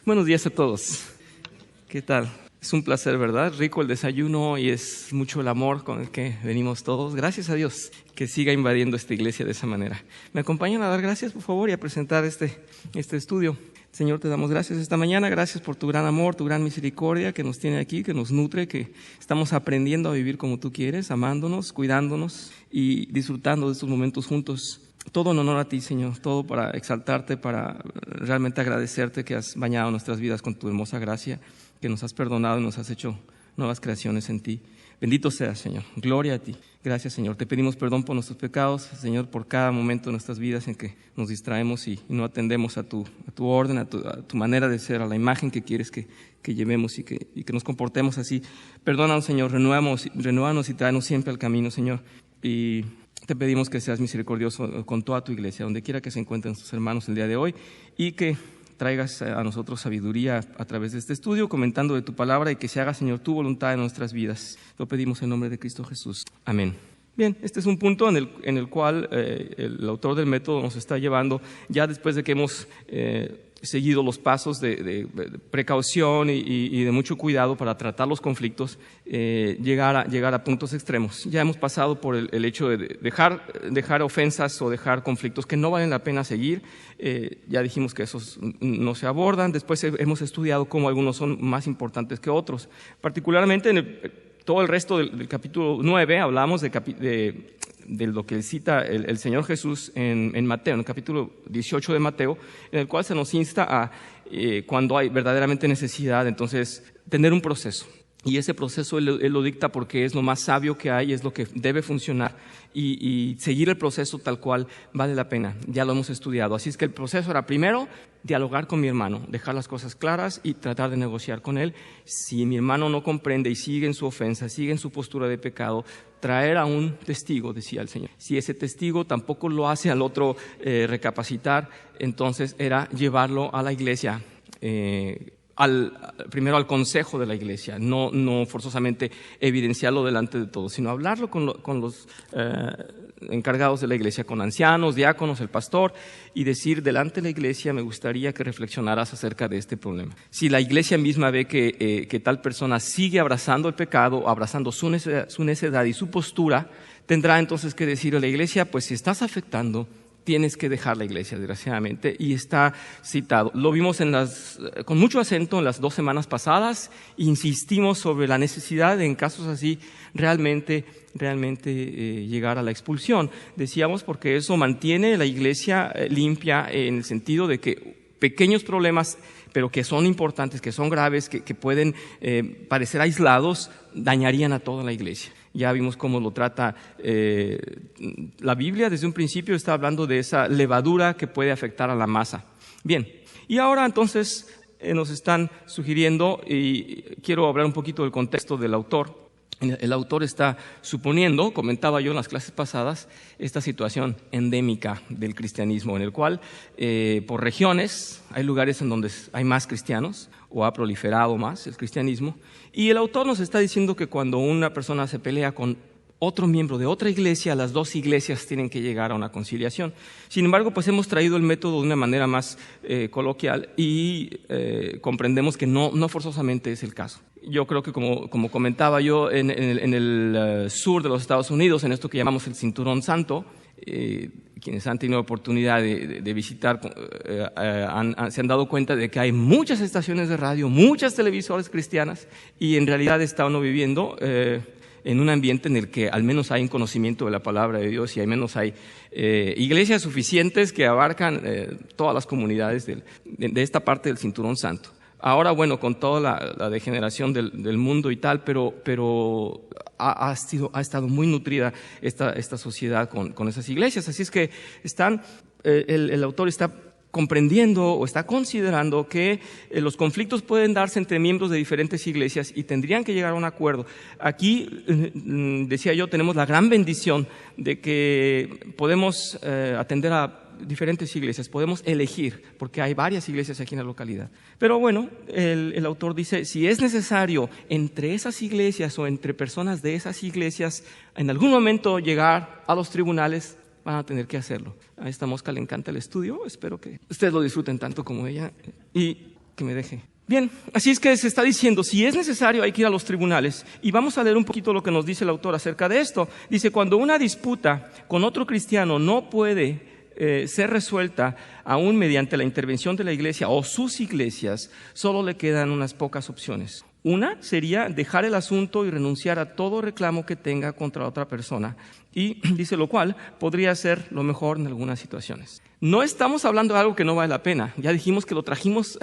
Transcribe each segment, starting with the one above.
Buenos días a todos. ¿Qué tal? Es un placer, ¿verdad? Rico el desayuno y es mucho el amor con el que venimos todos. Gracias a Dios que siga invadiendo esta iglesia de esa manera. ¿Me acompañan a dar gracias, por favor, y a presentar este estudio? Señor, te damos gracias esta mañana. Gracias por tu gran amor, tu gran misericordia que nos tiene aquí, que nos nutre, que estamos aprendiendo a vivir como tú quieres, amándonos, cuidándonos y disfrutando de estos momentos juntos. Todo en honor a ti, Señor, todo para exaltarte, para realmente agradecerte que has bañado nuestras vidas con tu hermosa gracia, que nos has perdonado y nos has hecho nuevas creaciones en ti. Bendito seas, Señor. Gloria a ti. Gracias, Señor. Te pedimos perdón por nuestros pecados, Señor, por cada momento de nuestras vidas en que nos distraemos y no atendemos a tu orden, a tu manera de ser, a la imagen que quieres que llevemos y que nos comportemos así. Perdónanos, Señor. Renuévanos y tráenos siempre al camino, Señor. Y te pedimos que seas misericordioso con toda tu iglesia, donde quiera que se encuentren tus hermanos el día de hoy, y que traigas a nosotros sabiduría a través de este estudio, comentando de tu palabra, y que se haga, Señor, tu voluntad en nuestras vidas. Lo pedimos en nombre de Cristo Jesús. Amén. Bien, este es un punto en el cual el autor del método nos está llevando, ya después de que hemos seguido los pasos de precaución y de mucho cuidado para tratar los conflictos, llegar a puntos extremos. Ya hemos pasado por el hecho de dejar ofensas o dejar conflictos que no valen la pena seguir. Ya dijimos que esos no se abordan. Después hemos estudiado cómo algunos son más importantes que otros. Particularmente todo el resto del capítulo 9 hablamos de lo que cita el Señor Jesús en Mateo, en el capítulo 18 de Mateo, en el cual se nos insta a, cuando hay verdaderamente necesidad, entonces tener un proceso. Y ese proceso él lo dicta porque es lo más sabio que hay, es lo que debe funcionar, y seguir el proceso tal cual vale la pena. Ya lo hemos estudiado. Así es que el proceso era, primero, dialogar con mi hermano, dejar las cosas claras y tratar de negociar con él. Si mi hermano no comprende y sigue en su ofensa, sigue en su postura de pecado, traer a un testigo, decía el Señor. Si ese testigo tampoco lo hace al otro recapacitar, entonces era llevarlo a la iglesia, primero al consejo de la iglesia, no forzosamente evidenciarlo delante de todos, sino hablarlo con los encargados de la iglesia, con ancianos, diáconos, el pastor, y decir delante de la iglesia: me gustaría que reflexionaras acerca de este problema. Si la iglesia misma ve que tal persona sigue abrazando el pecado, abrazando su necedad y su postura, tendrá entonces que decir a la iglesia: pues si estás afectando, tienes que dejar la iglesia, desgraciadamente, y está citado. Lo vimos con mucho acento en las 2 semanas pasadas. Insistimos sobre la necesidad de, en casos así, realmente llegar a la expulsión. Decíamos porque eso mantiene la iglesia limpia, en el sentido de que pequeños problemas, pero que son importantes, que son graves, que pueden parecer aislados, dañarían a toda la iglesia. Ya vimos cómo lo trata la Biblia. Desde un principio está hablando de esa levadura que puede afectar a la masa. Bien, y ahora entonces nos están sugiriendo, y quiero hablar un poquito del contexto del autor. El autor está suponiendo, comentaba yo en las clases pasadas, esta situación endémica del cristianismo, en el cual por regiones hay lugares en donde hay más cristianos o ha proliferado más el cristianismo, y el autor nos está diciendo que cuando una persona se pelea con otro miembro de otra iglesia, las 2 iglesias tienen que llegar a una conciliación. Sin embargo, pues hemos traído el método de una manera más coloquial y comprendemos que no forzosamente es el caso. Yo creo que como comentaba yo, en el sur de los Estados Unidos, en esto que llamamos el Cinturón Santo, quienes han tenido oportunidad de visitar se han dado cuenta de que hay muchas estaciones de radio, muchas televisoras cristianas, y en realidad está uno viviendo en un ambiente en el que al menos hay un conocimiento de la palabra de Dios, y al menos hay iglesias suficientes que abarcan todas las comunidades de esta parte del Cinturón Santo. Ahora, bueno, con toda la degeneración del mundo y tal, pero ha estado muy nutrida esta sociedad con esas iglesias. Así es que el autor está comprendiendo o está considerando que los conflictos pueden darse entre miembros de diferentes iglesias y tendrían que llegar a un acuerdo. Aquí, decía yo, tenemos la gran bendición de que podemos atender a diferentes iglesias, podemos elegir, porque hay varias iglesias aquí en la localidad. Pero bueno, el autor dice, si es necesario entre esas iglesias o entre personas de esas iglesias en algún momento llegar a los tribunales, van a tener que hacerlo. A esta mosca le encanta el estudio, espero que ustedes lo disfruten tanto como ella. Y que me deje. Bien, así es que se está diciendo, si es necesario hay que ir a los tribunales. Y vamos a leer un poquito lo que nos dice el autor acerca de esto. Dice, cuando una disputa con otro cristiano no puede ser resuelta aún mediante la intervención de la iglesia o sus iglesias, solo le quedan unas pocas opciones. Una sería dejar el asunto y renunciar a todo reclamo que tenga contra otra persona. Y dice, lo cual podría ser lo mejor en algunas situaciones. No estamos hablando de algo que no vale la pena. Ya dijimos que lo trajimos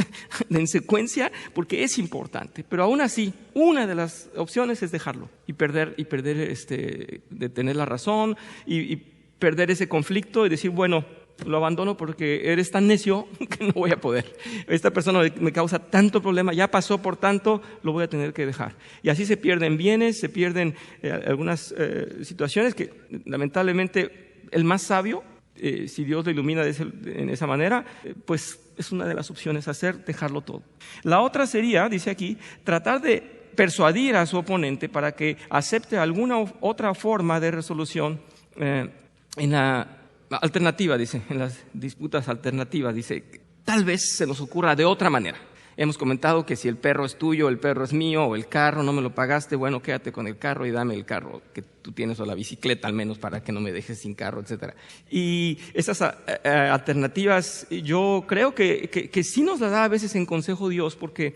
en secuencia porque es importante. Pero aún así, una de las opciones es dejarlo y perder de tener la razón y perder ese conflicto y decir, bueno, lo abandono porque eres tan necio que no voy a poder. Esta persona me causa tanto problema, ya pasó por tanto, lo voy a tener que dejar. Y así se pierden bienes, se pierden algunas situaciones que lamentablemente el más sabio, si Dios lo ilumina en esa manera, pues es una de las opciones dejarlo todo. La otra sería, dice aquí, tratar de persuadir a su oponente para que acepte alguna otra forma de resolución en la alternativa, dice, en las disputas alternativas, dice, tal vez se nos ocurra de otra manera. Hemos comentado que si el perro es tuyo, el perro es mío, o el carro no me lo pagaste, bueno, quédate con el carro y dame el carro que tú tienes, o la bicicleta al menos, para que no me dejes sin carro, etc. Y esas alternativas, yo creo que sí nos las da a veces en consejo Dios, porque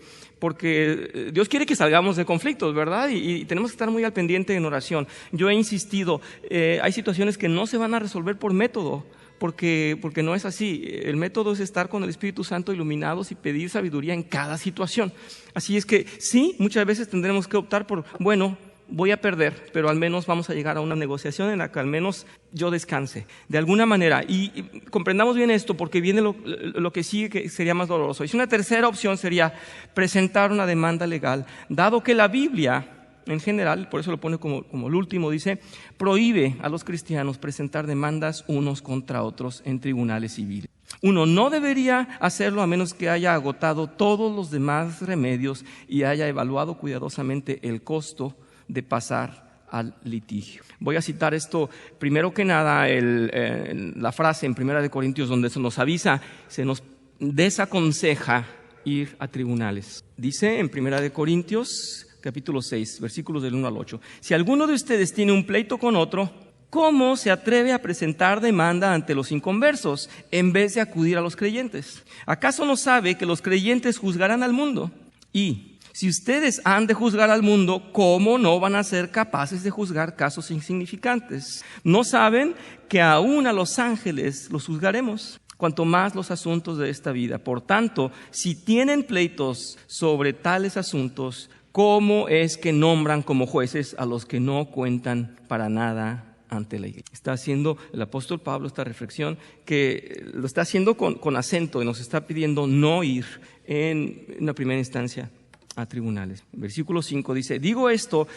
Dios quiere que salgamos de conflictos, ¿verdad? Y tenemos que estar muy al pendiente en oración. Yo he insistido, hay situaciones que no se van a resolver por método, porque no es así. El método es estar con el Espíritu Santo iluminados y pedir sabiduría en cada situación. Así es que sí, muchas veces tendremos que optar por, bueno, voy a perder, pero al menos vamos a llegar a una negociación en la que al menos yo descanse, de alguna manera. Y comprendamos bien esto, porque viene lo que sigue, que sería más doloroso. Y una tercera opción sería presentar una demanda legal, dado que la Biblia en general, por eso lo pone como el último, dice, prohíbe a los cristianos presentar demandas unos contra otros en tribunales civiles. Uno no debería hacerlo a menos que haya agotado todos los demás remedios y haya evaluado cuidadosamente el costo de pasar al litigio. Voy a citar esto, primero que nada, la frase en 1 Corintios donde se nos avisa, se nos desaconseja ir a tribunales. Dice en 1 Corintios capítulo 6, versículos del 1 al 8. Si alguno de ustedes tiene un pleito con otro, ¿cómo se atreve a presentar demanda ante los inconversos en vez de acudir a los creyentes? ¿Acaso no sabe que los creyentes juzgarán al mundo? Y si ustedes han de juzgar al mundo, ¿cómo no van a ser capaces de juzgar casos insignificantes? ¿No saben que aún a los ángeles los juzgaremos? Cuanto más los asuntos de esta vida. Por tanto, si tienen pleitos sobre tales asuntos, ¿cómo es que nombran como jueces a los que no cuentan para nada ante la iglesia? Está haciendo el apóstol Pablo esta reflexión, que lo está haciendo con acento y nos está pidiendo no ir en una primera instancia a tribunales. Versículo 5 dice, digo esto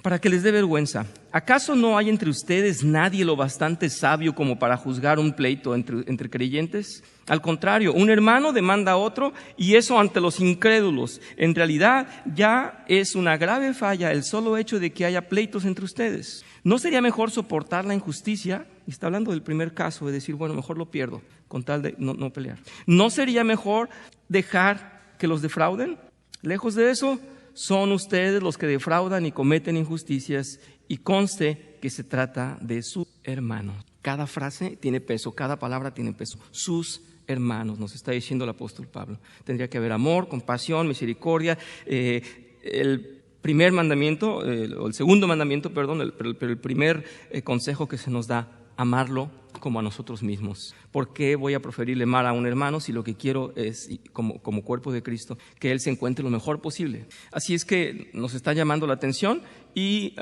para que les dé vergüenza. ¿Acaso no hay entre ustedes nadie lo bastante sabio como para juzgar un pleito entre creyentes? Al contrario, un hermano demanda a otro y eso ante los incrédulos. En realidad ya es una grave falla el solo hecho de que haya pleitos entre ustedes. ¿No sería mejor soportar la injusticia? Y está hablando del primer caso, de decir, bueno, mejor lo pierdo con tal de no pelear. ¿No sería mejor dejar que los defrauden? Lejos de eso, son ustedes los que defraudan y cometen injusticias, y conste que se trata de sus hermanos. Cada frase tiene peso, cada palabra tiene peso. Sus hermanos, nos está diciendo el apóstol Pablo. Tendría que haber amor, compasión, misericordia. El primer mandamiento, o el segundo mandamiento, perdón, pero el primer consejo que se nos da, amarlo como a nosotros mismos. ¿Por qué voy a preferirle mal a un hermano si lo que quiero es, como cuerpo de Cristo, que él se encuentre lo mejor posible? Así es que nos está llamando la atención y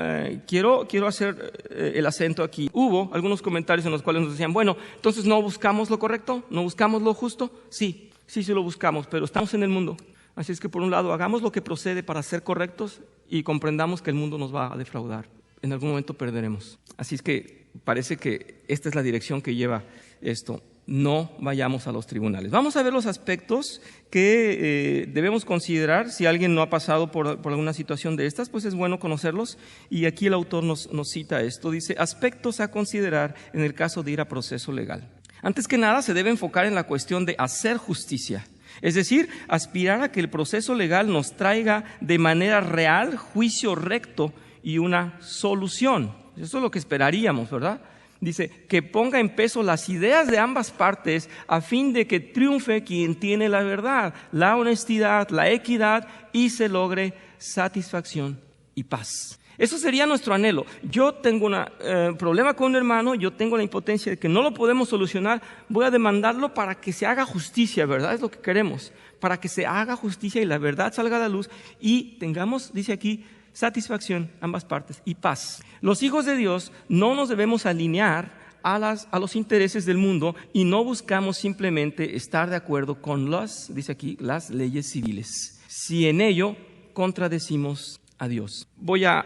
quiero hacer el acento aquí. Hubo algunos comentarios en los cuales nos decían, bueno, entonces ¿no buscamos lo correcto? ¿No buscamos lo justo? Sí lo buscamos, pero estamos en el mundo. Así es que por un lado, hagamos lo que procede para ser correctos y comprendamos que el mundo nos va a defraudar. En algún momento perderemos. Así es que parece que esta es la dirección que lleva esto. No vayamos a los tribunales. Vamos a ver los aspectos que debemos considerar. Si alguien no ha pasado por alguna situación de estas, pues es bueno conocerlos. Y aquí el autor nos cita esto. Dice, aspectos a considerar en el caso de ir a proceso legal. Antes que nada, se debe enfocar en la cuestión de hacer justicia. Es decir, aspirar a que el proceso legal nos traiga de manera real juicio recto y una solución. Eso es lo que esperaríamos, ¿verdad? Dice, que ponga en peso las ideas de ambas partes a fin de que triunfe quien tiene la verdad, la honestidad, la equidad y se logre satisfacción y paz. Eso sería nuestro anhelo. Yo tengo un problema con un hermano, yo tengo la impotencia de que no lo podemos solucionar, voy a demandarlo para que se haga justicia, ¿verdad? Es lo que queremos, para que se haga justicia y la verdad salga a la luz y tengamos, dice aquí, satisfacción, ambas partes, y paz. Los hijos de Dios no nos debemos alinear a los intereses del mundo y no buscamos simplemente estar de acuerdo con dice aquí, las leyes civiles, si en ello contradecimos a Dios. Voy a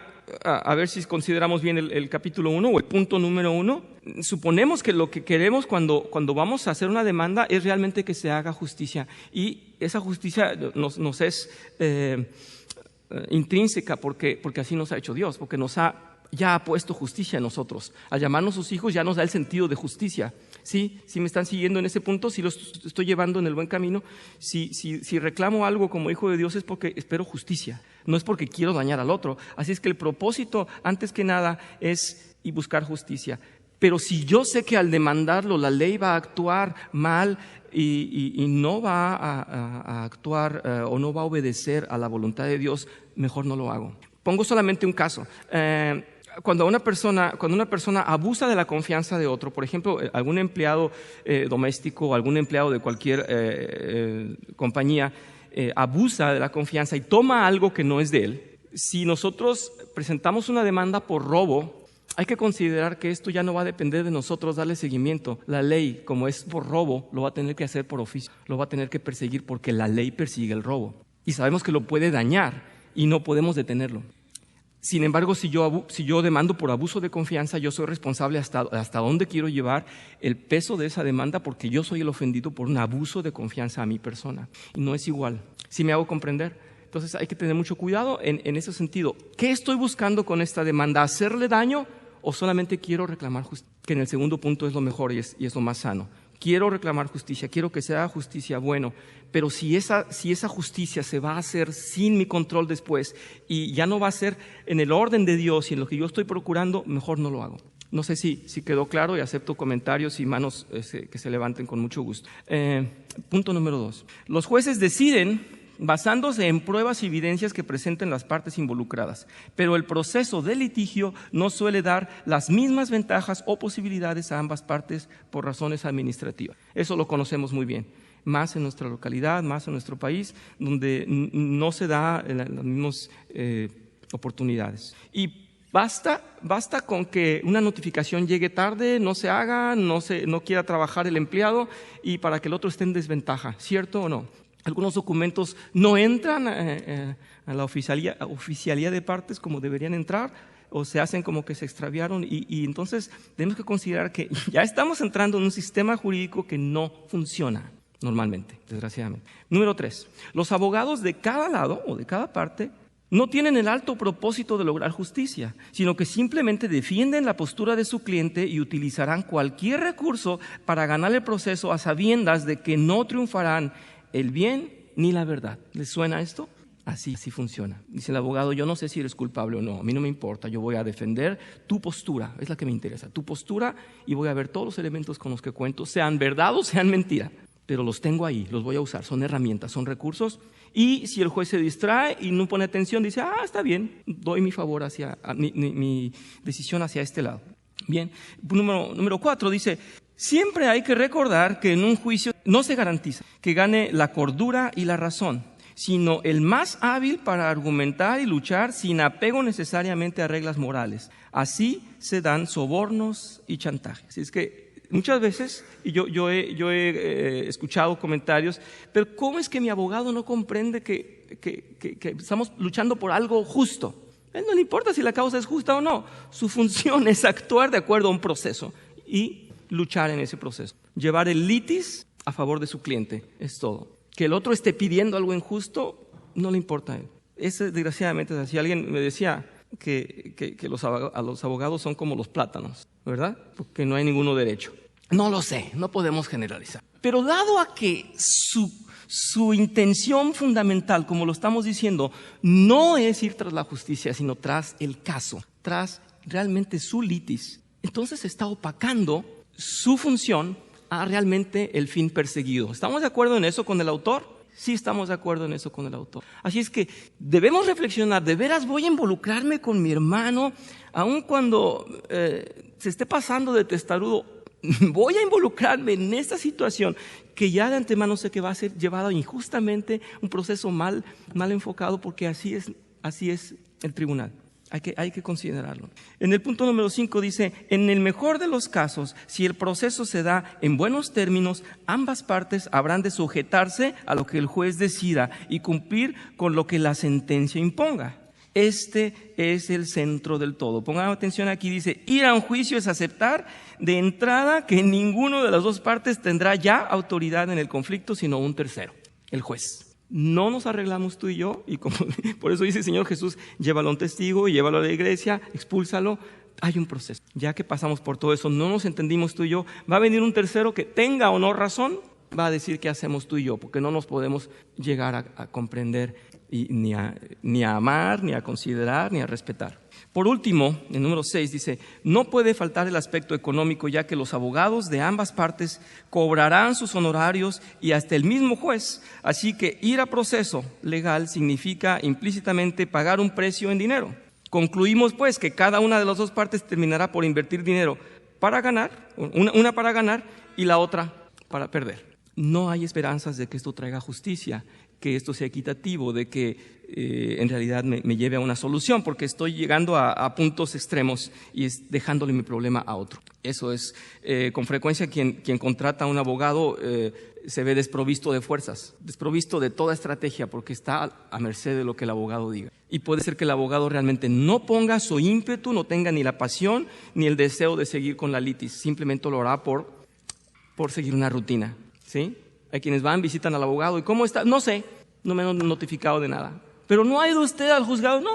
ver si consideramos bien el capítulo 1 o el punto número 1. Suponemos que lo que queremos cuando vamos a hacer una demanda es realmente que se haga justicia, y esa justicia nos es intrínseca porque así nos ha hecho Dios, porque ya ha puesto justicia en nosotros. Al llamarnos sus hijos ya nos da el sentido de justicia. ¿Sí me están siguiendo en ese punto? Si los estoy llevando en el buen camino. Si reclamo algo como hijo de Dios es porque espero justicia, no es porque quiero dañar al otro. Así es que el propósito, antes que nada, es buscar justicia. Pero si yo sé que al demandarlo la ley va a actuar mal y no va a actuar o no va a obedecer a la voluntad de Dios, mejor no lo hago. Pongo solamente un caso. Cuando una persona abusa de la confianza de otro, por ejemplo, algún empleado doméstico o algún empleado de cualquier compañía abusa de la confianza y toma algo que no es de él, si nosotros presentamos una demanda por robo, hay que considerar que esto ya no va a depender de nosotros darle seguimiento. La ley, como es por robo, lo va a tener que hacer por oficio, lo va a tener que perseguir porque la ley persigue el robo y sabemos que lo puede dañar y no podemos detenerlo. Sin embargo, si yo demando por abuso de confianza, yo soy responsable hasta dónde quiero llevar el peso de esa demanda, porque yo soy el ofendido por un abuso de confianza a mi persona. Y no es igual. ¿Sí me hago comprender? Entonces hay que tener mucho cuidado en ese sentido. ¿Qué estoy buscando con esta demanda? ¿Hacerle daño o solamente quiero reclamar justicia? Que en el segundo punto es lo mejor y es lo más sano. Quiero reclamar justicia, quiero que sea justicia, bueno, pero si esa justicia se va a hacer sin mi control después y ya no va a ser en el orden de Dios y en lo que yo estoy procurando, mejor no lo hago. No sé si quedó claro, y acepto comentarios y manos que se levanten con mucho gusto. Punto número 2. Los jueces deciden basándose en pruebas y evidencias que presenten las partes involucradas, pero el proceso de litigio no suele dar las mismas ventajas o posibilidades a ambas partes por razones administrativas. Eso lo conocemos muy bien, más en nuestra localidad, más en nuestro país, donde no se da las mismas oportunidades. Y basta con que una notificación llegue tarde, no se haga, no quiera trabajar el empleado y para que el otro esté en desventaja, ¿cierto o no? Algunos documentos no entran a la oficialía de partes como deberían entrar, o se hacen como que se extraviaron, y entonces tenemos que considerar que ya estamos entrando en un sistema jurídico que no funciona normalmente, desgraciadamente. Número 3. Los abogados de cada lado o de cada parte no tienen el alto propósito de lograr justicia, sino que simplemente defienden la postura de su cliente y utilizarán cualquier recurso para ganar el proceso a sabiendas de que no triunfarán el bien ni la verdad. ¿Les suena esto? Así funciona. Dice el abogado, yo no sé si eres culpable o no, a mí no me importa, yo voy a defender tu postura, es la que me interesa, tu postura, y voy a ver todos los elementos con los que cuento, sean verdad o sean mentira, pero los tengo ahí, los voy a usar, son herramientas, son recursos, y si el juez se distrae y no pone atención, dice, está bien, doy mi favor mi decisión hacia este lado. Bien, número 4 dice, siempre hay que recordar que en un juicio no se garantiza que gane la cordura y la razón, sino el más hábil para argumentar y luchar sin apego necesariamente a reglas morales. Así se dan sobornos y chantajes. Así es que muchas veces, y yo he escuchado comentarios, pero ¿cómo es que mi abogado no comprende que estamos luchando por algo justo? A él no le importa si la causa es justa o no. Su función es actuar de acuerdo a un proceso y luchar en ese proceso. Llevar el litis a favor de su cliente, es todo. Que el otro esté pidiendo algo injusto, no le importa a él. Desgraciadamente es así. Alguien me decía que los abogados son como los plátanos, ¿verdad? Porque no hay ninguno derecho. No lo sé, no podemos generalizar. Pero dado a que Su intención fundamental, como lo estamos diciendo, no es ir tras la justicia, sino tras el caso, tras realmente su litis. Entonces está opacando su función a realmente el fin perseguido. ¿Estamos de acuerdo en eso con el autor? Sí, estamos de acuerdo en eso con el autor. Así es que debemos reflexionar, ¿de veras voy a involucrarme con mi hermano, aun cuando se esté pasando de testarudo? Voy a involucrarme en esta situación que ya de antemano sé que va a ser llevada injustamente, un proceso mal enfocado, porque así es el tribunal. Hay que considerarlo. En el punto número 5 dice, en el mejor de los casos, si el proceso se da en buenos términos, ambas partes habrán de sujetarse a lo que el juez decida y cumplir con lo que la sentencia imponga. Este es el centro del todo. Pongan atención aquí, dice, ir a un juicio es aceptar de entrada que ninguno de las dos partes tendrá ya autoridad en el conflicto, sino un tercero, el juez. No nos arreglamos tú y yo, y como, por eso dice el Señor Jesús, llévalo a un testigo, llévalo a la iglesia, expúlsalo. Hay un proceso. Ya que pasamos por todo eso, no nos entendimos tú y yo, va a venir un tercero que tenga o no razón, va a decir qué hacemos tú y yo, porque no nos podemos llegar a comprender ni a amar, ni a considerar, ni a respetar. Por último, en número 6 dice, no puede faltar el aspecto económico, ya que los abogados de ambas partes cobrarán sus honorarios y hasta el mismo juez. Así que ir a proceso legal significa implícitamente pagar un precio en dinero. Concluimos pues que cada una de las dos partes terminará por invertir dinero para ganar, una para ganar y la otra para perder. No hay esperanzas de que esto traiga justicia, que esto sea equitativo, de que en realidad me lleve a una solución, porque estoy llegando a puntos extremos y dejándole mi problema a otro. Eso es, con frecuencia quien contrata a un abogado se ve desprovisto de fuerzas, desprovisto de toda estrategia, porque está a merced de lo que el abogado diga. Y puede ser que el abogado realmente no ponga su ímpetu, no tenga ni la pasión ni el deseo de seguir con la litis, simplemente lo hará por seguir una rutina. ¿Sí? Hay quienes van, visitan al abogado y ¿cómo está? No sé, no me han notificado de nada. ¿Pero no ha ido usted al juzgado? No.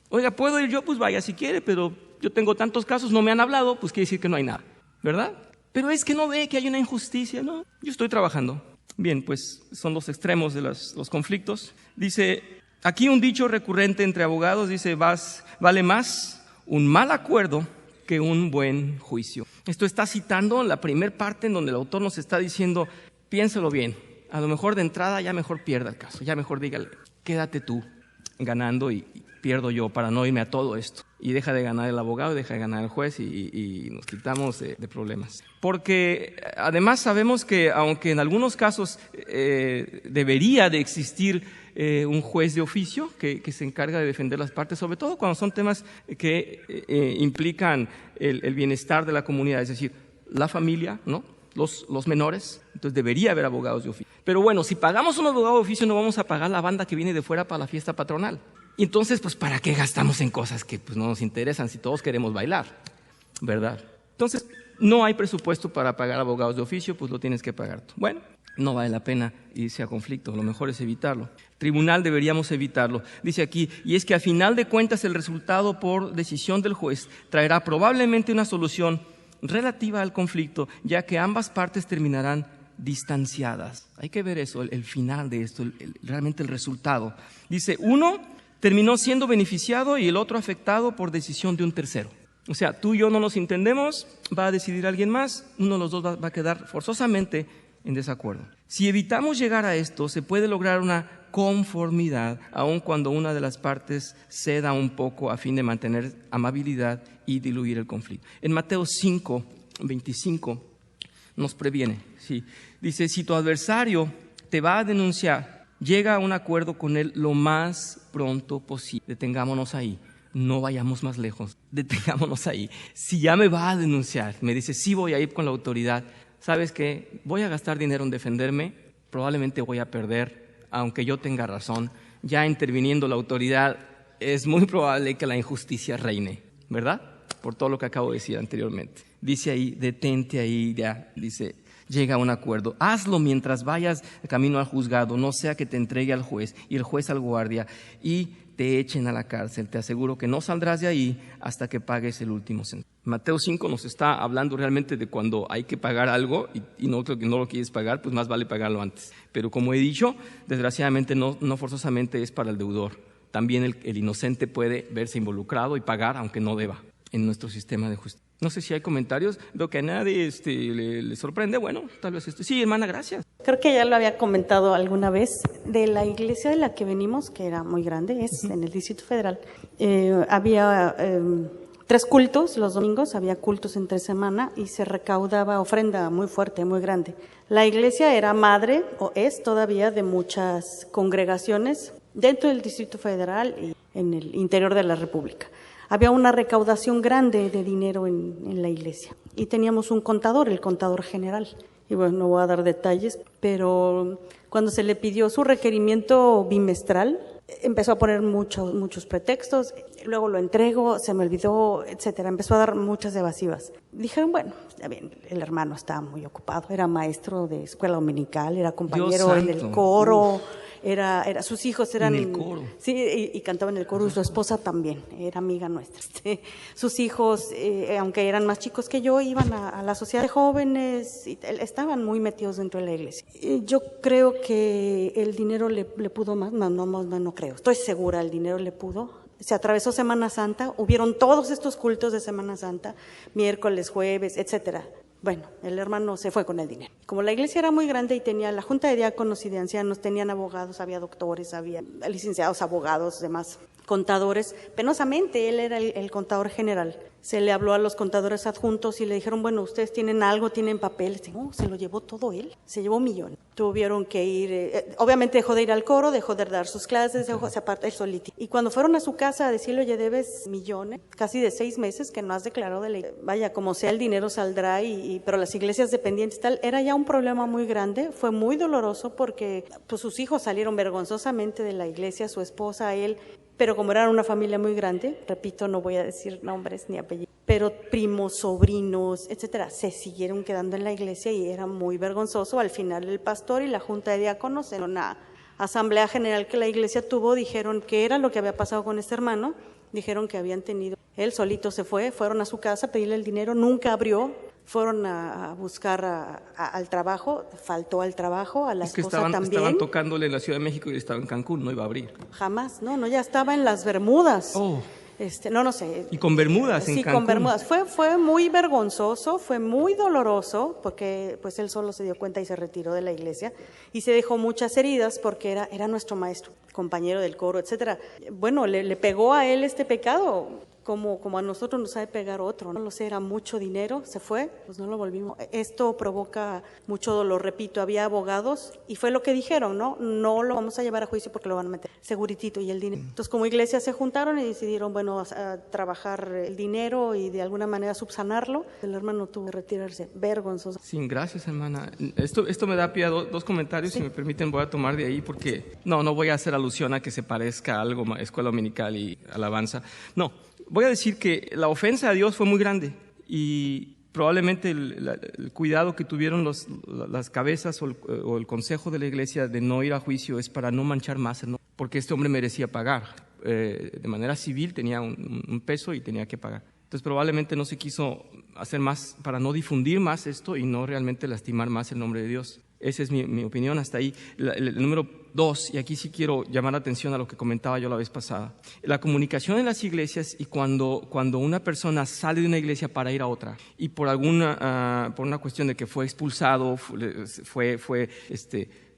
Oiga, ¿puedo ir yo? Pues vaya si quiere, pero yo tengo tantos casos, no me han hablado, pues quiere decir que no hay nada, ¿verdad? Pero es que no ve que hay una injusticia, ¿no? Yo estoy trabajando. Bien, pues son los extremos de los conflictos. Dice, aquí un dicho recurrente entre abogados, dice, vale más un mal acuerdo que un buen juicio. Esto está citando la primera parte en donde el autor nos está diciendo, piénselo bien, a lo mejor de entrada ya mejor pierda el caso, ya mejor dígale, quédate tú ganando y pierdo yo para no irme a todo esto. Y deja de ganar el abogado, deja de ganar el juez y nos quitamos de problemas. Porque además sabemos que aunque en algunos casos debería de existir un juez de oficio que se encarga de defender las partes, sobre todo cuando son temas que implican el bienestar de la comunidad, es decir, la familia, ¿no? Los menores, entonces debería haber abogados de oficio. Pero bueno, si pagamos un abogado de oficio no vamos a pagar la banda que viene de fuera para la fiesta patronal. Y entonces, pues, ¿para qué gastamos en cosas que pues, no nos interesan si todos queremos bailar? ¿Verdad? Entonces, no hay presupuesto para pagar abogados de oficio, pues lo tienes que pagar tú. Bueno, no vale la pena irse a conflicto, lo mejor es evitarlo. Tribunal deberíamos evitarlo. Dice aquí, y es que a final de cuentas el resultado por decisión del juez traerá probablemente una solución relativa al conflicto, ya que ambas partes terminarán distanciadas. Hay que ver eso, el final de esto, realmente el resultado. Dice, uno terminó siendo beneficiado y el otro afectado por decisión de un tercero. O sea, tú y yo no nos entendemos, va a decidir alguien más, uno de los dos va a quedar forzosamente en desacuerdo. Si evitamos llegar a esto, se puede lograr una conformidad, aun cuando una de las partes ceda un poco a fin de mantener amabilidad y diluir el conflicto. En Mateo 5:25 nos previene, ¿sí? Dice, si tu adversario te va a denunciar, llega a un acuerdo con él lo más pronto posible. Detengámonos ahí, no vayamos más lejos, detengámonos ahí. Si ya me va a denunciar, me dice, sí voy a ir con la autoridad, ¿sabes qué? Voy a gastar dinero en defenderme, probablemente voy a perder, aunque yo tenga razón. Ya interviniendo la autoridad, es muy probable que la injusticia reine, ¿verdad? Por todo lo que acabo de decir anteriormente. Dice ahí, detente ahí, ya, dice, llega a un acuerdo. Hazlo mientras vayas camino al juzgado, no sea que te entregue al juez y el juez al guardia y te echen a la cárcel. Te aseguro que no saldrás de ahí hasta que pagues el último centavo. Mateo 5 nos está hablando realmente de cuando hay que pagar algo y no lo quieres pagar, pues más vale pagarlo antes. Pero como he dicho, desgraciadamente no forzosamente es para el deudor. También el inocente puede verse involucrado y pagar aunque no deba en nuestro sistema de justicia. No sé si hay comentarios, veo que a nadie le sorprende. Bueno, tal vez Sí, hermana, gracias. Creo que ya lo había comentado alguna vez. De la iglesia de la que venimos, que era muy grande, es en el Distrito Federal, había 3 cultos los domingos, había cultos entre semana y se recaudaba ofrenda muy fuerte, muy grande. La iglesia era madre, o es todavía, de muchas congregaciones dentro del Distrito Federal y en el interior de la República. Había una recaudación grande de dinero en la iglesia y teníamos un contador, el contador general. Y bueno, no voy a dar detalles, pero cuando se le pidió su requerimiento bimestral, empezó a poner muchos pretextos, luego lo entrego, se me olvidó, etcétera. Empezó a dar muchas evasivas. Dijeron, bueno, está bien, el hermano estaba muy ocupado, era maestro de escuela dominical, era compañero en el coro. Sus hijos eran en el coro. Sí, y cantaba en el coro, y su esposa también, era amiga nuestra. Sus hijos, aunque eran más chicos que yo, iban a la sociedad de jóvenes, y estaban muy metidos dentro de la iglesia. Yo creo que el dinero le pudo más, no creo, estoy segura, el dinero le pudo. Se atravesó Semana Santa, hubieron todos estos cultos de Semana Santa, miércoles, jueves, etcétera. Bueno, el hermano se fue con el dinero. Como la iglesia era muy grande y tenía la junta de diáconos y de ancianos, tenían abogados, había doctores, había licenciados, abogados, demás contadores. Penosamente, él era el contador general. Se le habló a los contadores adjuntos y le dijeron, bueno, ¿ustedes tienen algo, tienen papeles? No, se lo llevó todo él, se llevó millones. Tuvieron que ir, obviamente dejó de ir al coro, dejó de dar sus clases, dejó se aparta él solito. Y cuando fueron a su casa a decirle, oye, debes millones, casi de 6 meses que no has declarado de ley. Vaya, como sea, el dinero saldrá, pero las iglesias dependientes tal, era ya un problema muy grande, fue muy doloroso porque pues, sus hijos salieron vergonzosamente de la iglesia, su esposa, él. Pero como eran una familia muy grande, repito, no voy a decir nombres ni apellidos, pero primos, sobrinos, etcétera, se siguieron quedando en la iglesia y era muy vergonzoso. Al final el pastor y la junta de diáconos en una asamblea general que la iglesia tuvo, dijeron que era lo que había pasado con este hermano, dijeron que habían tenido, él solito se fue, fueron a su casa a pedirle el dinero, nunca abrió. Fueron a buscar al trabajo, faltó al trabajo, a la esposa también. Estaban tocándole en la Ciudad de México y estaba en Cancún, no iba a abrir. Jamás, no, ya estaba en las Bermudas. Oh. No sé. ¿Y con Bermudas en Sí, Cancún? con Bermudas. Fue muy vergonzoso, fue muy doloroso, porque pues él solo se dio cuenta y se retiró de la iglesia y se dejó muchas heridas porque era nuestro maestro, compañero del coro, etcétera. Bueno, le pegó a él este pecado. Como a nosotros nos sabe pegar otro, no lo sé, era mucho dinero, se fue, pues no lo volvimos. Esto provoca mucho dolor, repito, había abogados y fue lo que dijeron, no lo vamos a llevar a juicio porque lo van a meter seguritito y el dinero. Entonces como iglesia se juntaron y decidieron, bueno, a trabajar el dinero y de alguna manera subsanarlo. El hermano tuvo que retirarse, vergonzoso. Sí, gracias, hermana. Esto me da pie a dos comentarios, sí. Si me permiten voy a tomar de ahí porque no voy a hacer alusión a que se parezca a algo, escuela dominical y alabanza, no. Voy a decir que la ofensa a Dios fue muy grande y probablemente el cuidado que tuvieron las cabezas o el consejo de la iglesia de no ir a juicio es para no manchar más, ¿no? Porque este hombre merecía pagar. De manera civil tenía un peso y tenía que pagar. Entonces probablemente no se quiso hacer más para no difundir más esto y no realmente lastimar más el nombre de Dios. Esa es mi opinión hasta ahí. El número 2, y aquí sí quiero llamar la atención a lo que comentaba yo la vez pasada. La comunicación en las iglesias y cuando una persona sale de una iglesia para ir a otra y por una cuestión de que fue expulsado, fue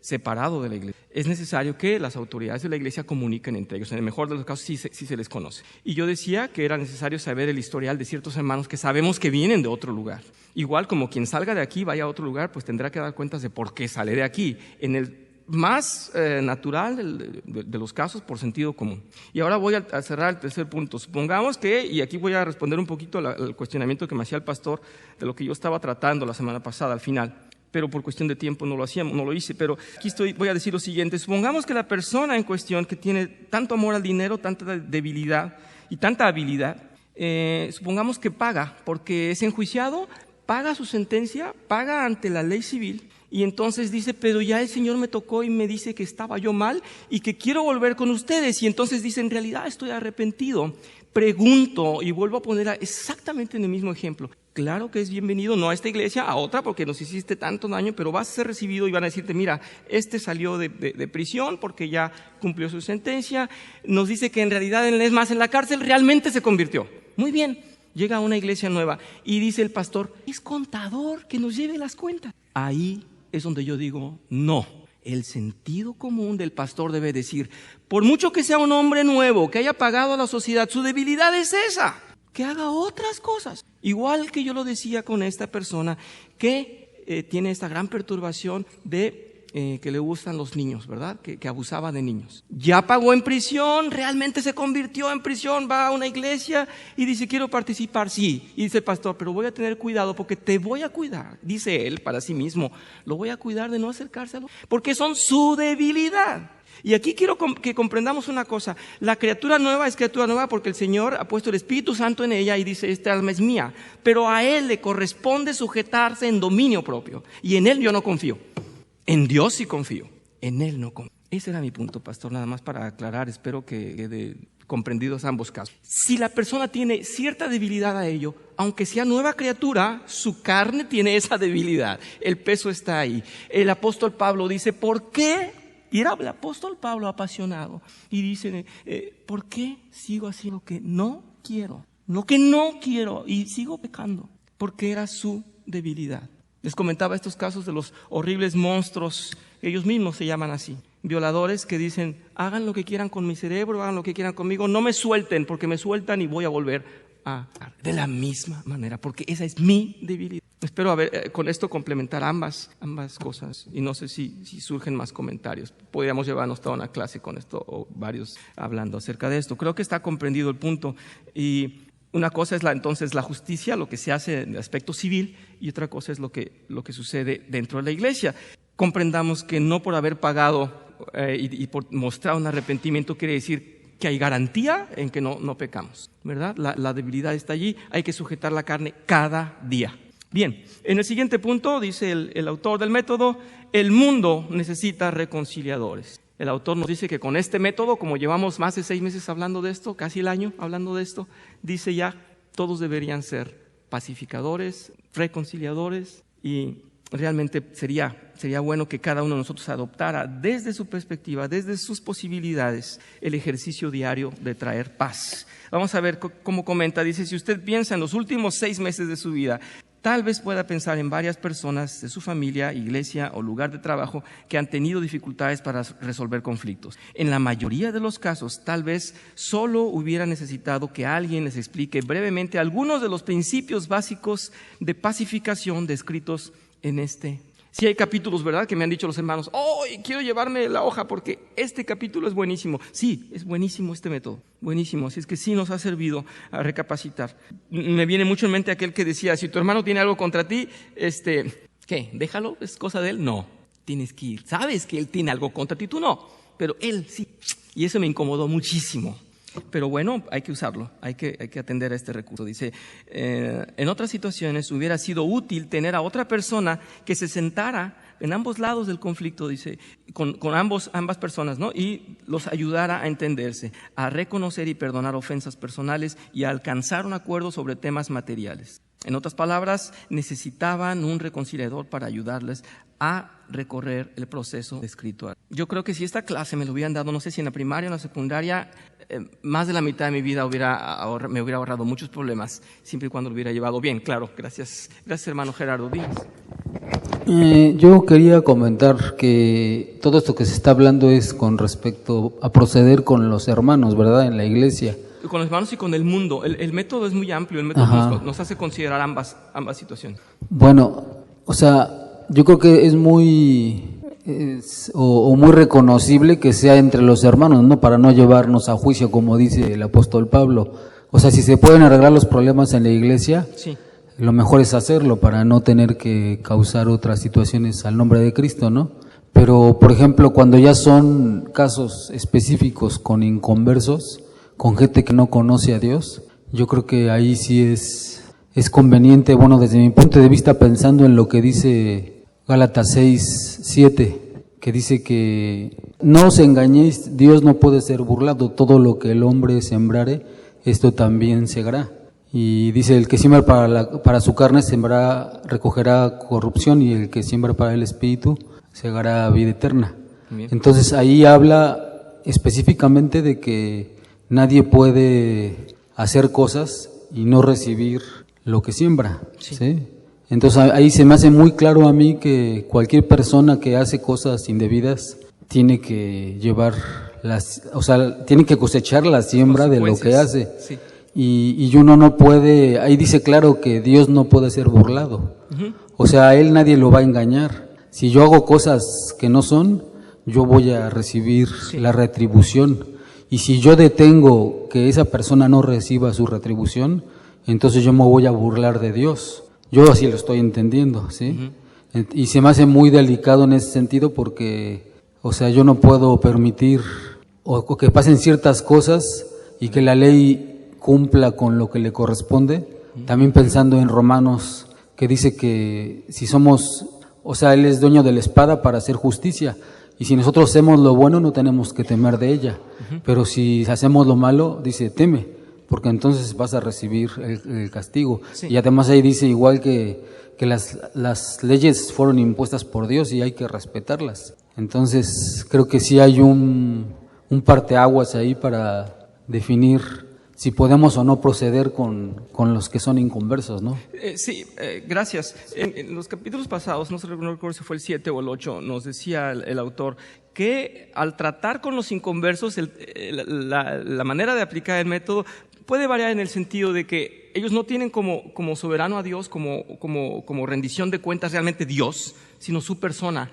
separado de la iglesia, es necesario que las autoridades de la iglesia comuniquen entre ellos. En el mejor de los casos sí se les conoce. Y yo decía que era necesario saber el historial de ciertos hermanos que sabemos que vienen de otro lugar. Igual como quien salga de aquí vaya a otro lugar, pues tendrá que dar cuentas de por qué sale de aquí. En el más natural de los casos, por sentido común. Y ahora voy a cerrar el tercer punto. Supongamos que, y aquí voy a responder un poquito al cuestionamiento que me hacía el pastor de lo que yo estaba tratando la semana pasada al final, pero por cuestión de tiempo no lo hice, pero aquí voy a decir lo siguiente. Supongamos que la persona en cuestión que tiene tanto amor al dinero, tanta debilidad y tanta habilidad, supongamos que paga porque es enjuiciado, paga su sentencia, paga ante la ley civil Y entonces dice, pero ya el Señor me tocó y me dice que estaba yo mal y que quiero volver con ustedes. Y entonces dice, en realidad estoy arrepentido. Pregunto, y vuelvo a poner exactamente en el mismo ejemplo. Claro que es bienvenido, no a esta iglesia, a otra, porque nos hiciste tanto daño, pero vas a ser recibido y van a decirte, mira, este salió de prisión porque ya cumplió su sentencia. Nos dice que en realidad, es más, en la cárcel realmente se convirtió. Muy bien. Llega a una iglesia nueva y dice el pastor, es contador, que nos lleve las cuentas. Ahí es donde yo digo, no. El sentido común del pastor debe decir, por mucho que sea un hombre nuevo, que haya pagado a la sociedad, su debilidad es esa, que haga otras cosas. Igual que yo lo decía con esta persona que tiene esta gran perturbación de que le gustan los niños, ¿verdad? Que abusaba de niños. Ya pagó en prisión, realmente se convirtió en prisión, va a una iglesia y dice, quiero participar, sí. Y dice el pastor, pero voy a tener cuidado porque te voy a cuidar. Dice él para sí mismo, lo voy a cuidar de no acercárselo, porque son su debilidad. Y aquí quiero que comprendamos una cosa, la criatura nueva es criatura nueva porque el Señor ha puesto el Espíritu Santo en ella y dice, esta alma es mía, pero a Él le corresponde sujetarse en dominio propio y en Él yo no confío. En Dios sí confío, en Él no confío. Ese era mi punto, pastor, nada más para aclarar, espero que quede comprendidos ambos casos. Si la persona tiene cierta debilidad a ello, aunque sea nueva criatura, su carne tiene esa debilidad, el peso está ahí. El apóstol Pablo dice, ¿por qué? Y era el apóstol Pablo apasionado, y dice, ¿por qué sigo haciendo lo que no quiero? Lo que no quiero, y sigo pecando, porque era su debilidad. Les comentaba estos casos de los horribles monstruos, ellos mismos se llaman así, violadores que dicen, hagan lo que quieran con mi cerebro, hagan lo que quieran conmigo, no me suelten, porque me sueltan y voy a volver a de la misma manera, porque esa es mi debilidad. Espero con esto complementar ambas cosas y no sé si surgen más comentarios. Podríamos llevarnos toda una clase con esto o varios hablando acerca de esto. Creo que está comprendido el punto y una cosa es entonces la justicia, lo que se hace en el aspecto civil, y otra cosa es lo que sucede dentro de la iglesia. Comprendamos que no por haber pagado y por mostrar un arrepentimiento quiere decir que hay garantía en que no pecamos, ¿verdad? La debilidad está allí, hay que sujetar la carne cada día. Bien, en el siguiente punto dice el autor del método, el mundo necesita reconciliadores. El autor nos dice que con este método, como llevamos más de 6 meses hablando de esto, casi el año hablando de esto, dice ya, todos deberían ser pacificadores, reconciliadores, y realmente sería bueno que cada uno de nosotros adoptara desde su perspectiva, desde sus posibilidades, el ejercicio diario de traer paz. Vamos a ver cómo comenta, dice, si usted piensa en los últimos 6 meses de su vida, tal vez pueda pensar en varias personas de su familia, iglesia o lugar de trabajo que han tenido dificultades para resolver conflictos. En la mayoría de los casos, tal vez solo hubiera necesitado que alguien les explique brevemente algunos de los principios básicos de pacificación descritos en este. Sí hay capítulos, ¿verdad?, que me han dicho los hermanos, quiero llevarme la hoja porque este capítulo es buenísimo. Sí, es buenísimo este método, buenísimo. Así es que sí nos ha servido a recapacitar. Me viene mucho en mente aquel que decía, si tu hermano tiene algo contra ti, ¿qué? ¿Déjalo? ¿Es cosa de él? No, tienes que ir. Sabes que él tiene algo contra ti, tú no, pero él sí. Y eso me incomodó muchísimo. Pero bueno, hay que usarlo, hay que atender a este recurso. Dice, en otras situaciones hubiera sido útil tener a otra persona que se sentara en ambos lados del conflicto, dice, con ambas personas, ¿no? Y los ayudara a entenderse, a reconocer y perdonar ofensas personales y a alcanzar un acuerdo sobre temas materiales. En otras palabras, necesitaban un reconciliador para ayudarles a recorrer el proceso descrito. Yo creo que si esta clase me lo hubieran dado, no sé si en la primaria o en la secundaria, más de la mitad de mi vida me hubiera ahorrado muchos problemas, siempre y cuando lo hubiera llevado bien. Claro, gracias hermano Gerardo Díaz. Yo quería comentar que todo esto que se está hablando es con respecto a proceder con los hermanos, ¿verdad?, en la iglesia. Con los hermanos y con el mundo. El método es muy amplio, el método nos hace considerar ambas situaciones. Bueno, o sea, yo creo que es muy reconocible que sea entre los hermanos, ¿no?, para no llevarnos a juicio, como dice el apóstol Pablo. O sea, si se pueden arreglar los problemas en la iglesia, sí, lo mejor es hacerlo para no tener que causar otras situaciones al nombre de Cristo, ¿no? Pero, por ejemplo, cuando ya son casos específicos con inconversos, con gente que no conoce a Dios, yo creo que ahí sí es conveniente, bueno, desde mi punto de vista, pensando en lo que dice Gálatas 6:7, que dice que no os engañéis, Dios no puede ser burlado, todo lo que el hombre sembrare, esto también segará. Y dice, el que siembra para su carne recogerá corrupción, y el que siembra para el espíritu segará vida eterna. Bien. Entonces ahí habla específicamente de que nadie puede hacer cosas y no recibir lo que siembra, ¿sí? Entonces ahí se me hace muy claro a mí que cualquier persona que hace cosas indebidas tiene que tiene que cosechar la siembra de lo que hace. Sí. Y uno no puede, ahí dice claro que Dios no puede ser burlado. Uh-huh. O sea, a Él nadie lo va a engañar. Si yo hago cosas que no son, yo voy a recibir la retribución. Y si yo detengo que esa persona no reciba su retribución, entonces yo me voy a burlar de Dios. Yo así lo estoy entendiendo, ¿sí? Uh-huh. Y se me hace muy delicado en ese sentido porque, o sea, yo no puedo permitir o que pasen ciertas cosas y que la ley cumpla con lo que le corresponde. Uh-huh. También pensando en Romanos, que dice que si somos, o sea, Él es dueño de la espada para hacer justicia. Y si nosotros hacemos lo bueno, no tenemos que temer de ella. Uh-huh. Pero si hacemos lo malo, dice, teme, porque entonces vas a recibir el castigo. Sí. Y además ahí dice igual que las leyes fueron impuestas por Dios y hay que respetarlas. Entonces creo que sí hay un parteaguas ahí para definir si podemos o no proceder con los que son inconversos, ¿no? Gracias. En los capítulos pasados, no recuerdo si fue el 7 o el 8, nos decía el autor que al tratar con los inconversos, la manera de aplicar el método puede variar en el sentido de que ellos no tienen como soberano a Dios, como rendición de cuentas realmente Dios, sino su persona.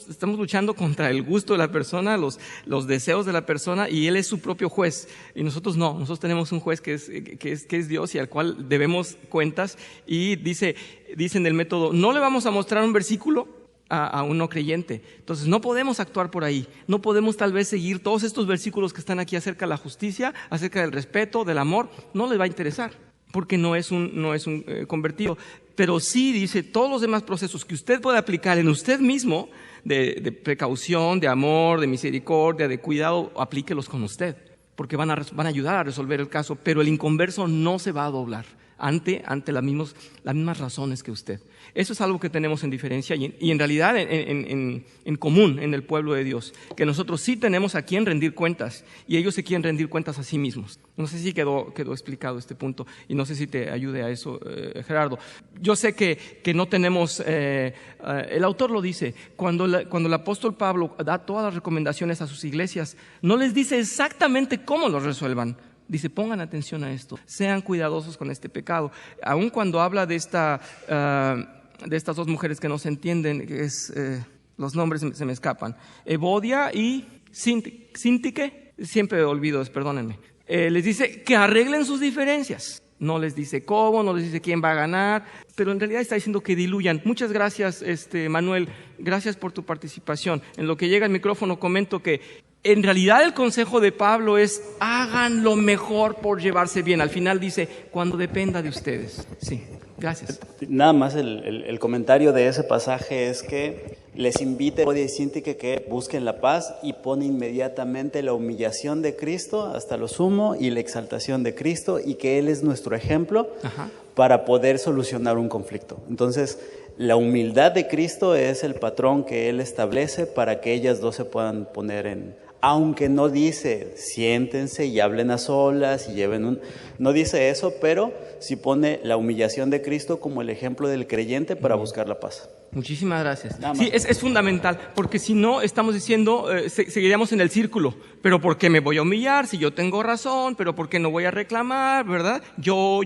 Estamos luchando contra el gusto de la persona, los deseos de la persona, y Él es su propio juez. Y nosotros no, nosotros tenemos un juez que es Dios y al cual debemos cuentas. Y dice en el método, no le vamos a mostrar un versículo a un no creyente. Entonces no podemos actuar por ahí, no podemos tal vez seguir todos estos versículos que están aquí acerca de la justicia, acerca del respeto, del amor, no les va a interesar, porque no es un convertido. Pero sí dice todos los demás procesos que usted puede aplicar en usted mismo, de precaución, de amor, de misericordia, de cuidado, aplíquelos con usted, porque van a ayudar a resolver el caso, pero el inconverso no se va a doblar ante las mismas razones que usted. Eso es algo que tenemos en diferencia y en realidad en común en el pueblo de Dios, que nosotros sí tenemos a quien rendir cuentas y ellos se quieren rendir cuentas a sí mismos. No sé si quedó explicado este punto y no sé si te ayude a eso, Gerardo. Yo sé que no tenemos, el autor lo dice, cuando el apóstol Pablo da todas las recomendaciones a sus iglesias, no les dice exactamente cómo los resuelvan. Dice, pongan atención a esto, sean cuidadosos con este pecado. Aun cuando habla de estas dos mujeres que no se entienden, que los nombres se me escapan, Evodia y Síntique, siempre olvido, perdónenme. Les dice que arreglen sus diferencias. No les dice cómo, no les dice quién va a ganar, pero en realidad está diciendo que diluyan. Muchas gracias, Manuel, gracias por tu participación. En lo que llega el micrófono comento que en realidad el consejo de Pablo es hagan lo mejor por llevarse bien. Al final dice, cuando dependa de ustedes. Sí, gracias. Nada más el comentario de ese pasaje es que les invite a Síntique que busquen la paz y pone inmediatamente la humillación de Cristo hasta lo sumo y la exaltación de Cristo y que Él es nuestro ejemplo. Ajá. Para poder solucionar un conflicto. Entonces, la humildad de Cristo es el patrón que Él establece para que ellas dos se puedan poner aunque no dice siéntense y hablen a solas y lleven no dice eso, pero sí pone la humillación de Cristo como el ejemplo del creyente para buscar la paz. Muchísimas gracias. Sí, es fundamental, porque si no estamos diciendo, seguiríamos en el círculo, pero ¿por qué me voy a humillar si yo tengo razón? ¿Pero por qué no voy a reclamar? ¿Verdad? Yo.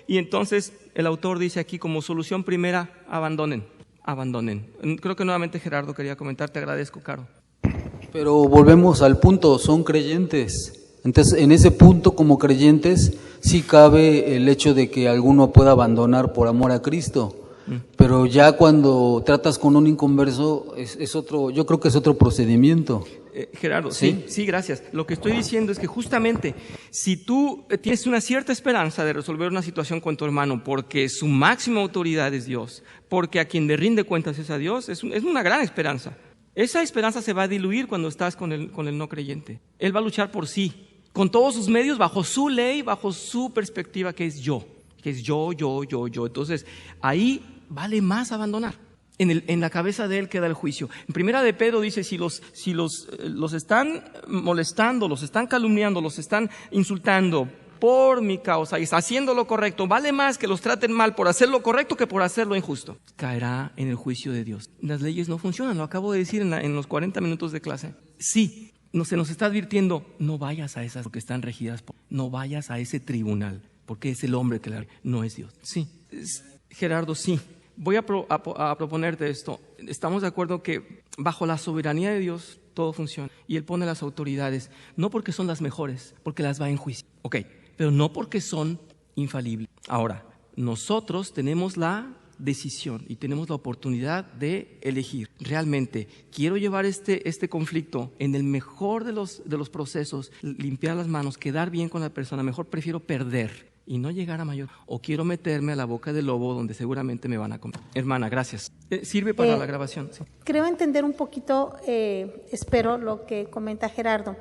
Y entonces el autor dice aquí como solución primera, abandonen. Creo que nuevamente Gerardo quería comentar, te agradezco, Caro. Pero volvemos al punto, son creyentes. Entonces, en ese punto, como creyentes, sí cabe el hecho de que alguno pueda abandonar por amor a Cristo. Pero ya cuando tratas con un inconverso, es otro, yo creo que es otro procedimiento. Gerardo, sí, gracias. Lo que estoy diciendo es que justamente si tú tienes una cierta esperanza de resolver una situación con tu hermano porque su máxima autoridad es Dios, porque a quien le rinde cuentas es a Dios, es una gran esperanza. Esa esperanza se va a diluir cuando estás con el no creyente. Él va a luchar por sí, con todos sus medios, bajo su ley, bajo su perspectiva, que es yo. Entonces, ahí vale más abandonar. En la cabeza de él queda el juicio. En Primera de Pedro dice, si los están molestando, los están calumniando, los están insultando por mi causa y está haciendo lo correcto, vale más que los traten mal por hacer lo correcto que por hacer lo injusto. Caerá en el juicio de Dios. Las leyes no funcionan, lo acabo de decir en los 40 minutos de clase. Sí, se nos está advirtiendo, no vayas a esas porque están regidas no vayas a ese tribunal, porque es el hombre que no es Dios. Sí, Gerardo, sí. Voy a proponerte esto. Estamos de acuerdo que bajo la soberanía de Dios todo funciona y Él pone las autoridades, no porque son las mejores, porque las va a enjuiciar. Ok, pero no porque son infalibles. Ahora, nosotros tenemos la decisión y tenemos la oportunidad de elegir. Realmente, quiero llevar este conflicto en el mejor de los procesos, limpiar las manos, quedar bien con la persona. Mejor prefiero perder y no llegar a mayor. O quiero meterme a la boca del lobo donde seguramente me van a comer. Hermana, gracias. ¿Sirve para la grabación? Sí. Creo entender un poquito, espero, lo que comenta Gerardo.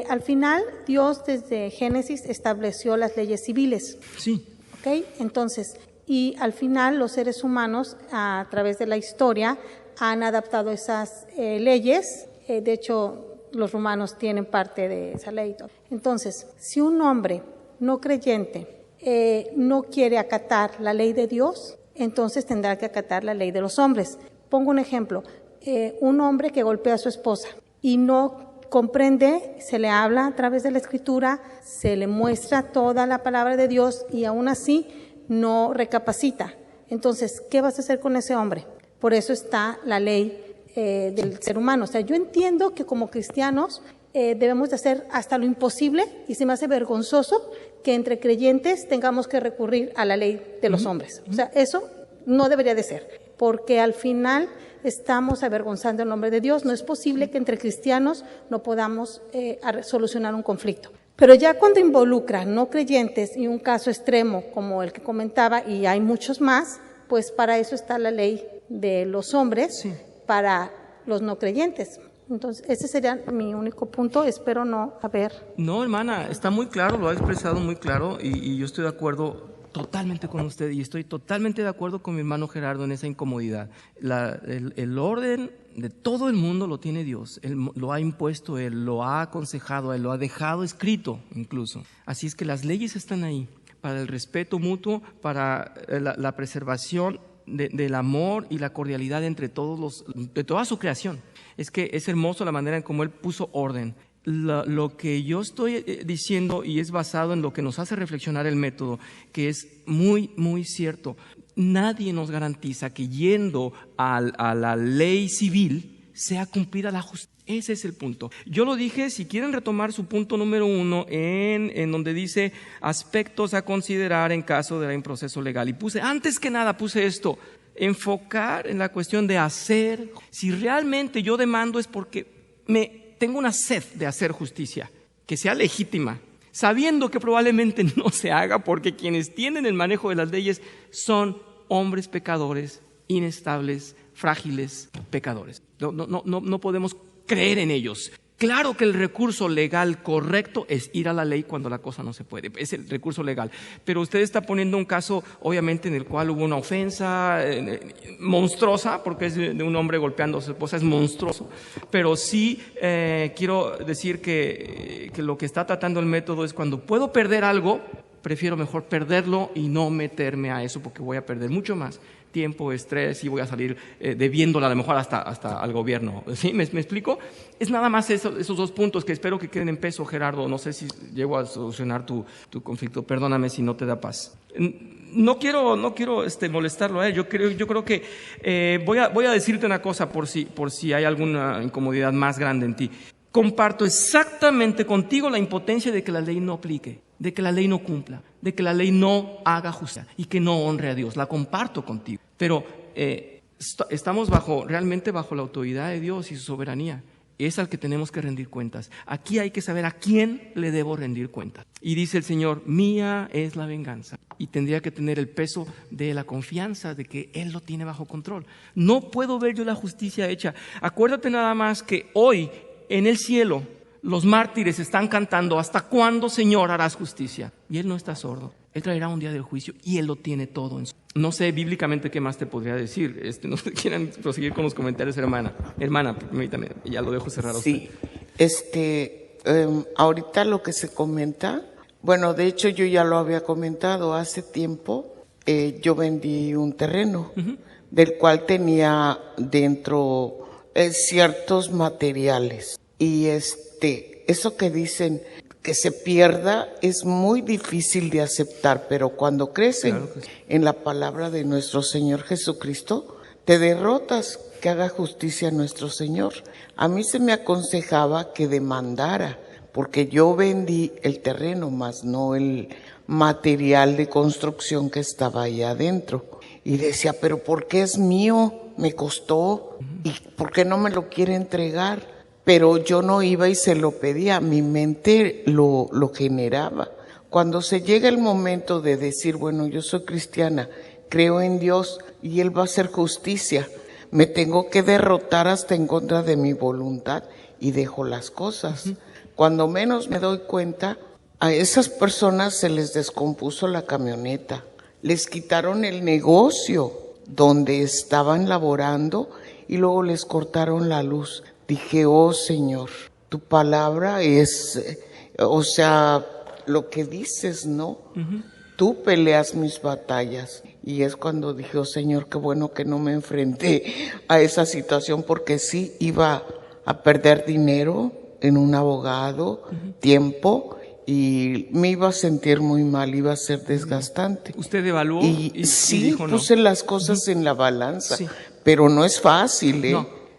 Al final, Dios desde Génesis estableció las leyes civiles. Sí. ¿Ok? Entonces, y al final los seres humanos, a través de la historia, han adaptado esas leyes. De hecho, los romanos tienen parte de esa ley. Entonces, si un hombre no creyente no quiere acatar la ley de Dios, entonces tendrá que acatar la ley de los hombres. Pongo un ejemplo, un hombre que golpea a su esposa y no comprende, se le habla a través de la Escritura, se le muestra toda la palabra de Dios y aún así no recapacita. Entonces, ¿qué vas a hacer con ese hombre? Por eso está la ley del ser humano. O sea, yo entiendo que como cristianos debemos de hacer hasta lo imposible y se me hace vergonzoso que entre creyentes tengamos que recurrir a la ley de los hombres. O sea, eso no debería de ser, porque al final estamos avergonzando el nombre de Dios. No es posible que entre cristianos no podamos solucionar un conflicto. Pero ya cuando involucra no creyentes y un caso extremo como el que comentaba, y hay muchos más, pues para eso está la ley de los hombres, para los no creyentes. Entonces, ese sería mi único punto, espero no haber... No, hermana, está muy claro, lo ha expresado muy claro y yo estoy de acuerdo totalmente con usted y estoy totalmente de acuerdo con mi hermano Gerardo en esa incomodidad. El orden de todo el mundo lo tiene Dios, Él lo ha impuesto, Él lo ha aconsejado, Él lo ha dejado escrito incluso. Así es que las leyes están ahí para el respeto mutuo, para la preservación del amor y la cordialidad entre de toda su creación. Es que es hermoso la manera en cómo Él puso orden. Lo que yo estoy diciendo y es basado en lo que nos hace reflexionar el método, que es muy, muy cierto. Nadie nos garantiza que yendo a la ley civil sea cumplida la justicia. Ese es el punto. Yo lo dije, si quieren retomar su punto número 1 en donde dice aspectos a considerar en caso de un proceso legal. Y antes que nada puse esto, enfocar en la cuestión de hacer. Si realmente yo demando es porque tengo una sed de hacer justicia, que sea legítima, sabiendo que probablemente no se haga porque quienes tienen el manejo de las leyes son hombres pecadores, inestables, frágiles, pecadores. No podemos creer en ellos. Claro que el recurso legal correcto es ir a la ley cuando la cosa no se puede, es el recurso legal. Pero usted está poniendo un caso, obviamente, en el cual hubo una ofensa monstruosa, porque es de un hombre golpeando a su esposa, es monstruoso. Pero sí quiero decir que lo que está tratando el método es cuando puedo perder algo, prefiero mejor perderlo y no meterme a eso, porque voy a perder mucho más tiempo, estrés y voy a salir debiéndola a lo mejor hasta al gobierno. ¿Sí? ¿Me explico? Es nada más esos dos puntos que espero que queden en peso, Gerardo. No sé si llego a solucionar tu conflicto. Perdóname si no te da paz. No quiero molestarlo a él. Yo creo que voy a decirte una cosa por si hay alguna incomodidad más grande en ti. Comparto exactamente contigo la impotencia de que la ley no aplique, de que la ley no cumpla, de que la ley no haga justicia y que no honre a Dios. La comparto contigo. Pero estamos realmente bajo la autoridad de Dios y su soberanía. es al que tenemos que rendir cuentas. Aquí hay que saber a quién le debo rendir cuentas. Y dice el Señor, mía es la venganza. Y tendría que tener el peso de la confianza de que Él lo tiene bajo control. No puedo ver yo la justicia hecha. Acuérdate nada más que hoy en el cielo los mártires están cantando, ¿hasta cuándo, Señor, harás justicia? Y Él no está sordo. Él traerá un día del juicio y Él lo tiene todo en su... No sé bíblicamente qué más te podría decir. No sé, quieran proseguir con los comentarios, hermana. Hermana, permítame, ya lo dejo cerrar a usted. Sí, ahorita lo que se comenta, bueno, de hecho yo ya lo había comentado hace tiempo. Yo vendí un terreno del cual tenía dentro ciertos materiales. Y eso que dicen que se pierda es muy difícil de aceptar, pero cuando crecen en la palabra de nuestro Señor Jesucristo, te derrotas, que haga justicia nuestro Señor. A mí se me aconsejaba que demandara, porque yo vendí el terreno, más no el material de construcción que estaba ahí adentro. Y decía, pero ¿por qué es mío? Me costó. ¿Y por qué no me lo quiere entregar? Pero yo no iba y se lo pedía, mi mente lo generaba. Cuando se llega el momento de decir, bueno, yo soy cristiana, creo en Dios y Él va a hacer justicia, me tengo que derrotar hasta en contra de mi voluntad y dejo las cosas. Cuando menos me doy cuenta, a esas personas se les descompuso la camioneta, les quitaron el negocio donde estaban laborando y luego les cortaron la luz. Dije, oh Señor, tu palabra es, lo que dices, ¿no? Tú peleas mis batallas. Y es cuando dije, oh Señor, qué bueno que no me enfrenté a esa situación, porque sí iba a perder dinero en un abogado, tiempo, y me iba a sentir muy mal, iba a ser desgastante. ¿Usted evaluó? Y sí, dijo no. Puse las cosas en la balanza, pero no es fácil,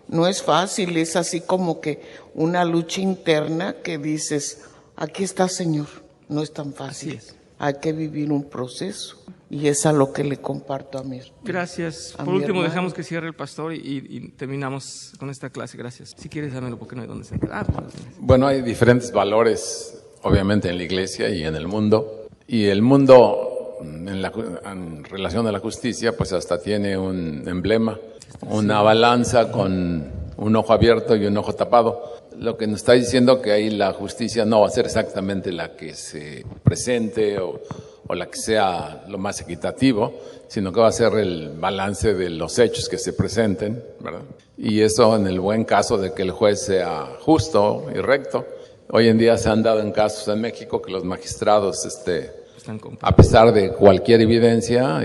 No es fácil, es así como que una lucha interna que dices, aquí está, Señor, no es tan fácil. Así es. Hay que vivir un proceso y es a lo que le comparto a mi Gracias. A Por mi último, hermano. dejamos que cierre el pastor y terminamos con esta clase. Gracias. Si quieres, dámelo porque no hay dónde sentar. Bueno, hay diferentes valores, obviamente, en la iglesia y en el mundo. Y el mundo, en relación a la justicia, pues hasta tiene un emblema, una balanza con un ojo abierto y un ojo tapado. Lo que nos está diciendo que ahí la justicia no va a ser exactamente la que se presente o la que sea lo más equitativo, sino que va a ser el balance de los hechos que se presenten, ¿verdad? Y eso en el buen caso de que el juez sea justo y recto. Hoy en día se han dado en casos en México que los magistrados, a pesar de cualquier evidencia,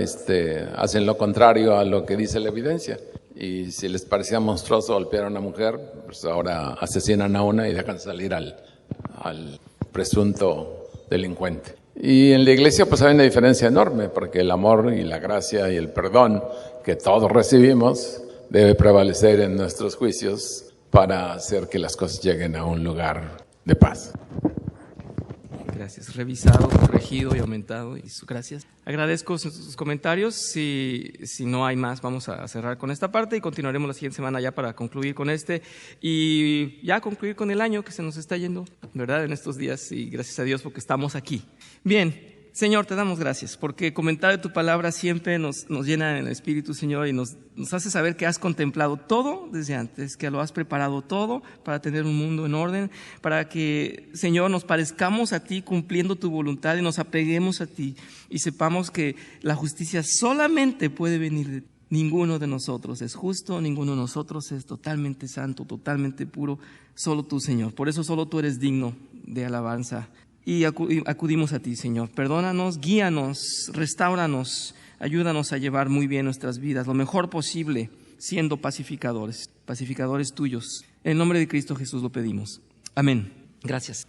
hacen lo contrario a lo que dice la evidencia. Y si les parecía monstruoso golpear a una mujer, pues ahora asesinan a una y dejan salir al presunto delincuente. Y en la iglesia pues hay una diferencia enorme, porque el amor y la gracia y el perdón que todos recibimos debe prevalecer en nuestros juicios para hacer que las cosas lleguen a un lugar de paz. Gracias. Revisado, corregido y aumentado. Gracias. Agradezco sus comentarios. Si no hay más, vamos a cerrar con esta parte y continuaremos la siguiente semana ya para concluir con y ya concluir con el año que se nos está yendo, ¿verdad? En estos días, y gracias a Dios porque estamos aquí. Bien. Señor, te damos gracias porque comentar de tu palabra siempre nos llena en el Espíritu, Señor, y nos hace saber que has contemplado todo desde antes, que lo has preparado todo para tener un mundo en orden, para que, Señor, nos parezcamos a ti cumpliendo tu voluntad y nos apeguemos a ti y sepamos que la justicia solamente puede venir de ti. Ninguno de nosotros es justo, ninguno de nosotros es totalmente santo, totalmente puro, solo tú, Señor. Por eso solo tú eres digno de alabanza. Y acudimos a ti, Señor. Perdónanos, guíanos, restáuranos, ayúdanos a llevar muy bien nuestras vidas, lo mejor posible, siendo pacificadores tuyos. En el nombre de Cristo Jesús lo pedimos. Amén. Gracias.